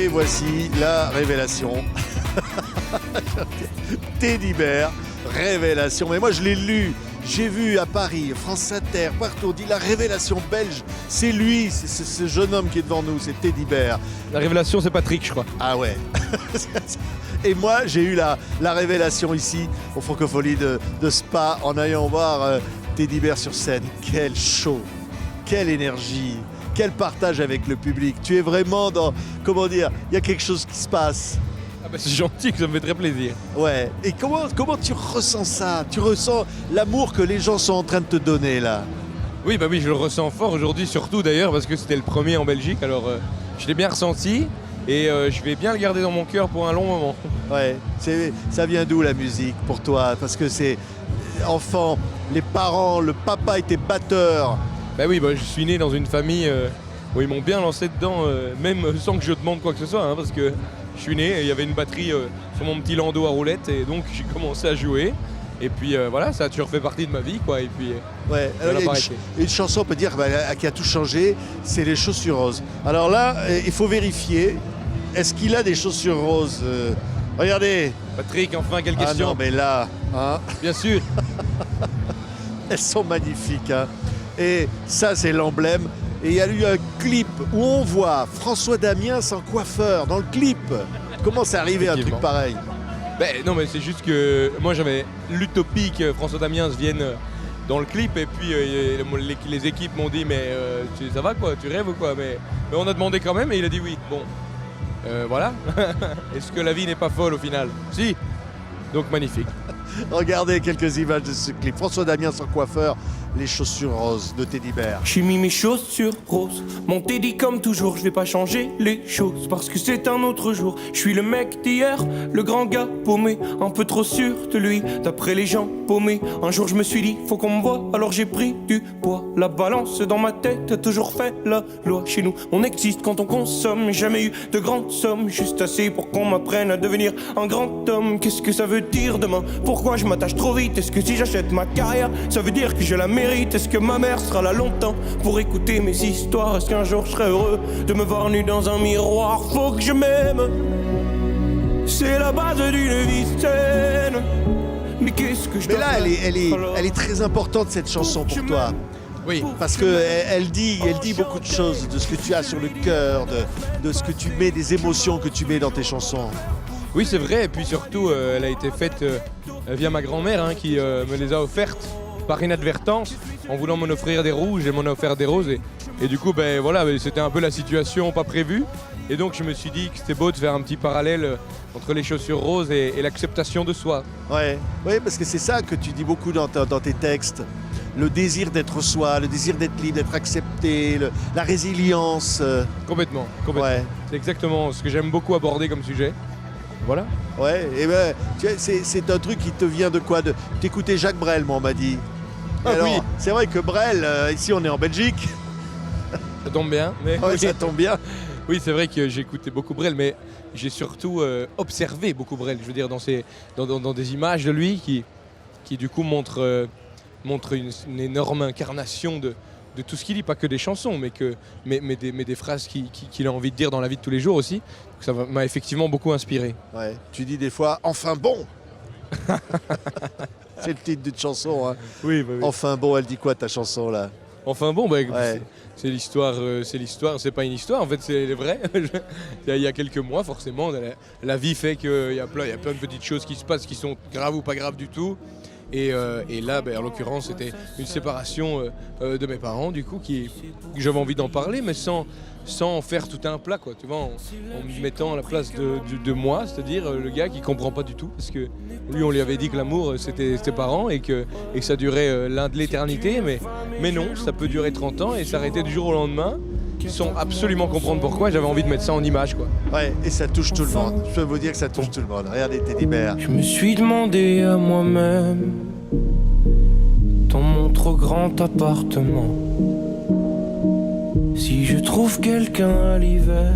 Et voici la révélation. Teddy Bear, révélation. Mais moi je l'ai lu, j'ai vu à Paris, France Inter, partout, on dit la révélation belge. C'est lui, c'est ce jeune homme qui est devant nous, c'est Teddy Bear. La révélation, c'est Patrick, je crois. Ah ouais. Et moi j'ai eu la révélation ici, au Francophonie de Spa, en allant voir Teddy Bear sur scène. Quel show, quelle énergie, quel partage avec le public. Tu es vraiment dans, comment dire, il y a quelque chose qui se passe. Ah bah c'est gentil, que ça me fait très plaisir. Ouais, et comment tu ressens ça? Tu ressens l'amour que les gens sont en train de te donner là? Oui, bah oui, je le ressens fort aujourd'hui, surtout d'ailleurs, parce que c'était le premier en Belgique, alors je l'ai bien ressenti, et je vais bien le garder dans mon cœur pour un long moment. Ouais, ça vient d'où la musique pour toi? Parce que c'est enfant, les parents, le papa était batteur. Bah oui, bah, je suis né dans une famille où ils m'ont bien lancé dedans, même sans que je demande quoi que ce soit, hein, parce que je suis né, et il y avait une batterie sur mon petit landau à roulettes, et donc j'ai commencé à jouer. Et puis voilà, ça a toujours fait partie de ma vie, quoi. Et puis ouais, alors, il y a une chanson, on peut dire, qui a tout changé, c'est les chaussures roses. Alors là, il faut vérifier, est-ce qu'il a des chaussures roses? Regardez. Patrick, enfin, quelle question? Ah non, mais là, hein. Bien sûr. Elles sont magnifiques, hein. Et ça, c'est l'emblème. Et il y a eu un clip où on voit François Damiens en coiffeur dans le clip. Comment c'est arrivé un truc pareil? Ben non, mais c'est juste que moi j'avais l'utopie que François Damiens vienne dans le clip, et puis les équipes m'ont dit mais ça va quoi, tu rêves ou quoi, mais on a demandé quand même et il a dit oui. Bon, voilà. Est-ce que la vie n'est pas folle au final? Si. Donc magnifique. Regardez quelques images de ce clip. François Damiens en coiffeur, les chaussures roses de Teddy Bear. J'ai mis mes chaussures roses, mon Teddy comme toujours. Je vais pas changer les choses parce que c'est un autre jour. Je suis le mec d'hier, le grand gars paumé, un peu trop sûr de lui, d'après les gens paumés. Un jour je me suis dit, faut qu'on me voie, alors j'ai pris du poids. La balance dans ma tête a toujours fait la loi. Chez nous, on existe quand on consomme. Jamais eu de grandes sommes, juste assez pour qu'on m'apprenne à devenir un grand homme. Qu'est-ce que ça veut dire demain? Pourquoi je m'attache trop vite? Est-ce que si j'achète ma carrière, ça veut dire que je la mérite? Est-ce que ma mère sera là longtemps pour écouter mes histoires? Est-ce qu'un jour je serai heureux de me voir nu dans un miroir? Faut que je m'aime, c'est la base d'une vie saine. Mais qu'est-ce que je Mais là, elle est très importante cette chanson pour toi. Oui. Parce qu'elle dit beaucoup de choses, de ce que tu as sur le cœur, de ce que tu mets, des émotions que tu mets dans tes chansons. Oui, c'est vrai, et puis surtout elle a été faite via ma grand-mère, hein, qui me les a offertes par inadvertance, en voulant m'en offrir des rouges, et m'en a offert des roses, et du coup ben voilà, c'était un peu la situation pas prévue, et donc je me suis dit que c'était beau de faire un petit parallèle entre les chaussures roses et l'acceptation de soi. Ouais, parce que c'est ça que tu dis beaucoup dans tes textes, le désir d'être soi, le désir d'être libre, d'être accepté, la résilience. Complètement. Ouais. C'est exactement ce que j'aime beaucoup aborder comme sujet. Voilà. Ouais, et ben tu vois, c'est un truc qui te vient de quoi? T'écoutais Jacques Brel, moi on m'a dit. Ah, alors, oui. C'est vrai que Brel, ici on est en Belgique. Ça tombe bien. Mais Ouais, ça tombe bien. Oui, c'est vrai que j'écoutais beaucoup Brel, mais j'ai surtout observé beaucoup Brel. Je veux dire, dans des images de lui qui du coup montrent une énorme incarnation de tout ce qu'il dit, pas que des chansons, mais des phrases qu'il a envie de dire dans la vie de tous les jours aussi. Donc ça m'a effectivement beaucoup inspiré. Ouais, tu dis des fois, enfin bon. C'est le titre d'une chanson, hein. Oui, bah oui. Enfin bon, elle dit quoi ta chanson là? Enfin bon, bah, Ouais. c'est l'histoire, c'est pas une histoire, en fait c'est vrai. Il y a quelques mois forcément, la vie fait qu'il y a plein de petites choses qui se passent qui sont graves ou pas graves du tout. Et là, en l'occurrence, c'était une séparation de mes parents, du coup, que j'avais envie d'en parler, mais sans faire tout un plat, quoi. Tu vois, en me mettant à la place de moi, c'est-à-dire le gars qui comprend pas du tout, parce que lui, on lui avait dit que l'amour, c'était ses parents et que ça durait l'un de l'éternité, mais non, ça peut durer 30 ans et s'arrêter du jour au lendemain, sans absolument comprendre pourquoi. J'avais envie de mettre ça en image, quoi. Ouais, et ça touche tout le monde. Je peux vous dire que ça touche tout le monde. Regardez Teddy Bear. Je me suis demandé à moi-même, dans mon trop grand appartement, si je trouve quelqu'un à l'hiver,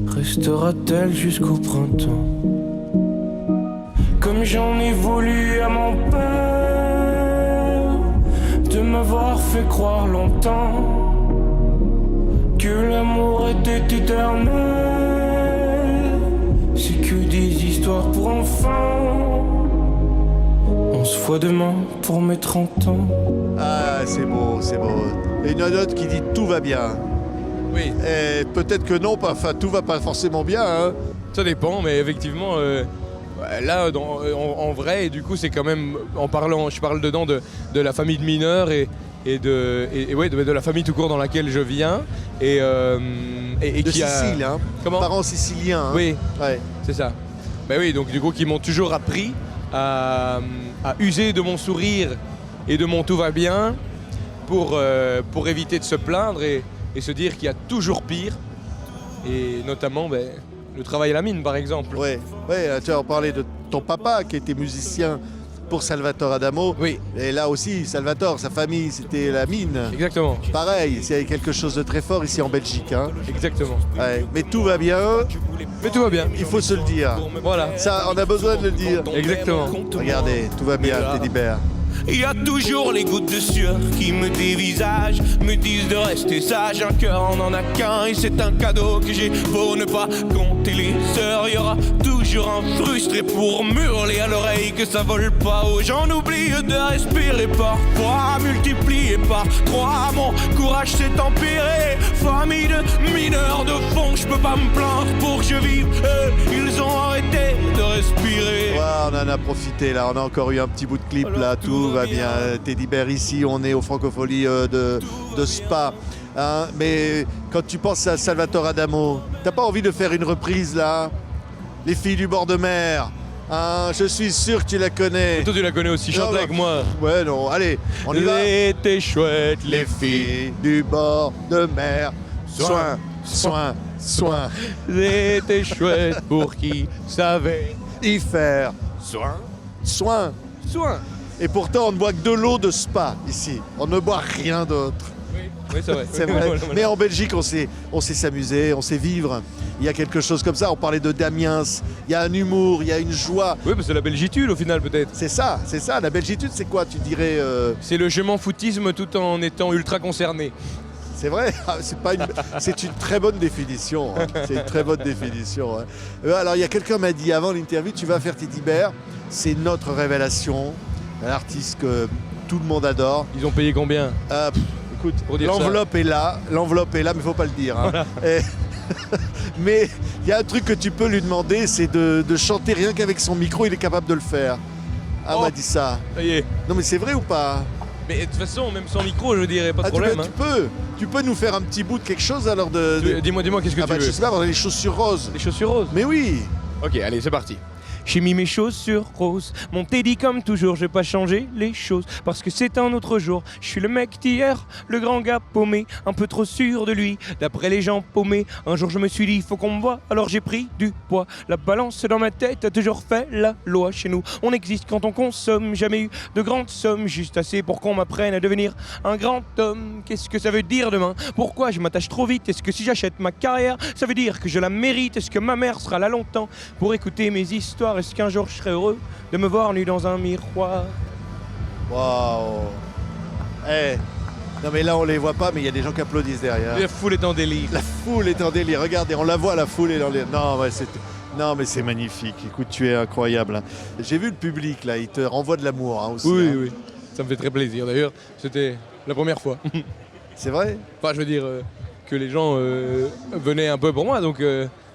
restera-t-elle jusqu'au printemps? Comme j'en ai voulu à mon père de m'avoir fait croire longtemps que l'amour l'amour était éternel. C'est que des histoires pour enfants. On se voit demain pour mes 30 ans. Ah, c'est beau, c'est beau. Et une note qui dit tout va bien. Oui, Et peut-être que non, enfin tout va pas forcément bien. Hein. ça dépend, mais effectivement, là, en vrai, et du coup, c'est quand même, je parle dedans de la famille de mineurs et de la famille tout court dans laquelle je viens. Et De qui Sicile, hein. Comment ? Parents siciliens. Hein. Oui, Ouais. c'est ça. Ben oui, donc du coup, qui m'ont toujours appris à user de mon sourire et de mon tout va bien pour éviter de se plaindre et se dire qu'il y a toujours pire. Et notamment, le travail à la mine, par exemple. Ouais, tu as parlé de ton papa qui était musicien pour Salvatore Adamo. Oui, Et là aussi, Salvatore, sa famille, c'était la mine. exactement. Pareil, c'est quelque chose de très fort ici en Belgique. Hein. Exactement. Ouais. Mais tout va bien, Mais tout va bien. il faut se le dire. Voilà. Ça, on a besoin de le dire. Exactement. Regardez, tout va bien, Teddy Bear. Il y a toujours les gouttes de sueur qui me dévisagent, me disent de rester sage. Un cœur, on en a qu'un et c'est un cadeau que j'ai pour ne pas compter les heures. Il y aura toujours un frustré pour hurler à l'oreille que ça vole pas aux gens. Oublie de respirer parfois, multiplié par 3. Mon courage s'est empiré, famille de mineurs de fond. Je peux pas me plaindre pour que je vive. Ils ont arrêté de respirer. Ouais, on en a profité là, on a encore eu un petit bout de clip là, tout va bien. Teddy Bear ici, on est au Francophonie de Spa. Hein, mais quand tu penses à Salvatore Adamo, t'as pas envie de faire une reprise là? Les filles du bord de mer, hein, je suis sûr que tu la connais. Et toi, tu la connais aussi, chante Non, avec moi. Ouais, non, allez, on y va. C'était chouette, Les filles du bord de mer, soin, soin, soin, C'était chouette pour qui savait. y faire Soin. soin. Soin. Et pourtant, on ne boit que de l'eau de Spa ici. On ne boit rien d'autre. Oui, c'est vrai. C'est vrai. Mais en Belgique, on sait s'amuser, on sait vivre. Il y a quelque chose comme ça. On parlait de Damiens. Il y a un humour, il y a une joie. Oui, mais c'est la belgitude au final, peut-être. C'est ça. La belgitude, c'est quoi, tu dirais C'est le je m'en foutisme tout en étant ultra concerné. C'est vrai. C'est une très bonne définition. Hein. C'est une très bonne définition. Hein. Alors, il y a quelqu'un qui m'a dit avant l'interview, tu vas faire Teddy Bear. C'est notre révélation. Un artiste que tout le monde adore. Ils ont payé combien? Écoute, Pour dire l'enveloppe est là, mais il faut pas le dire. Hein. Voilà. Mais il y a un truc que tu peux lui demander, c'est de chanter rien qu'avec son micro, il est capable de le faire. Ah, on Oh. m'a dit ça. Ça y est. Non mais c'est vrai ou pas? Mais de toute façon, même sans micro, je dirais pas de Ah, problème. tu peux nous faire un petit bout de quelque chose alors de... Dis-moi, qu'est-ce que Ah tu bah veux? je sais pas, on a les chaussures roses. Les chaussures roses. Mais oui. Ok, allez, c'est parti. J'ai mis mes chaussures roses, mon Teddy comme toujours, je vais pas changer les choses, parce que c'est un autre jour. Je suis le mec d'hier, le grand gars paumé, un peu trop sûr de lui, d'après les gens paumés. Un jour je me suis dit, faut qu'on me voit, alors j'ai pris du poids. La balance dans ma tête a toujours fait la loi chez nous. On existe quand on consomme, jamais eu de grandes sommes, juste assez pour qu'on m'apprenne à devenir un grand homme. Qu'est-ce que ça veut dire demain? Pourquoi je m'attache trop vite? Est-ce que si j'achète ma carrière, ça veut dire que je la mérite? Est-ce que ma mère sera là longtemps pour écouter mes histoires? Est-ce qu'un jour je serai heureux de me voir nu dans un miroir? Waouh. Non mais là on les voit pas, mais il y a des gens qui applaudissent derrière. La foule est en délire. La foule est en délire. Regardez, on la voit, la foule est en délire. Non, mais c'est magnifique. Écoute, tu es incroyable. Hein. J'ai vu le public là, il te renvoie de l'amour hein, aussi. Oui, hein. oui. Ça me fait très plaisir. D'ailleurs, c'était la première fois. C'est vrai? Enfin, je veux dire que les gens venaient un peu pour moi, donc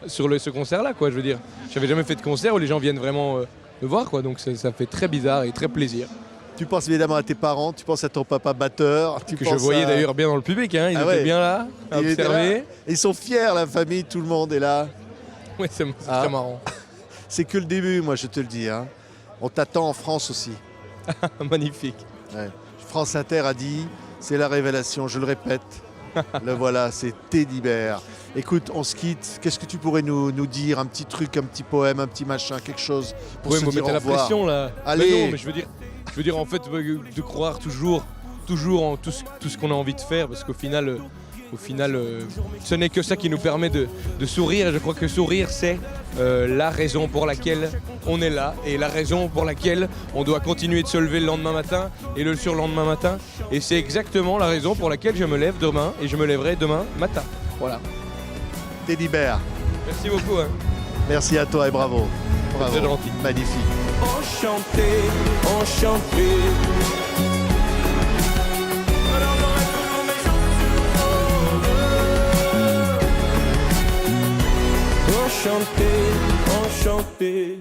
sur ce concert-là, quoi. Je veux dire, j'avais jamais fait de concert où les gens viennent vraiment me voir, quoi. Donc ça fait très bizarre et très plaisir. Tu penses évidemment à tes parents, tu penses à ton papa batteur. Tu Que je penses voyais à- d'ailleurs bien dans le public, hein. Ils Ah étaient ouais. bien là, à Ils étaient observer. là. Ils sont fiers, la famille, tout le monde est là. Ouais, c'est Ah. très marrant. C'est que le début, moi je te le dis. Hein. On t'attend en France aussi. Magnifique. Ouais. France Inter a dit, c'est la révélation, je le répète. Le voilà, c'est Teddy Bear. Écoute, on se quitte. Qu'est-ce que tu pourrais nous dire? Un petit truc, un petit poème, un petit machin, quelque chose pour Ouais, se me dire mettez au la revoir. pression là. Allez. Mais non, mais je veux dire en fait de croire toujours en tout ce qu'on a envie de faire, parce qu'au final, ce n'est que ça qui nous permet de sourire. Et je crois que sourire, c'est la raison pour laquelle on est là et la raison pour laquelle on doit continuer de se lever le lendemain matin et le surlendemain matin. Et c'est exactement la raison pour laquelle je me lève demain et je me lèverai demain matin. Voilà. Teddy Bear. Merci beaucoup. Hein. Merci à toi et bravo. Bravo. Très gentil. Magnifique. Enchanté, enchanté. Alors j'aurai toujours mes chansons. Enchanté, enchanté.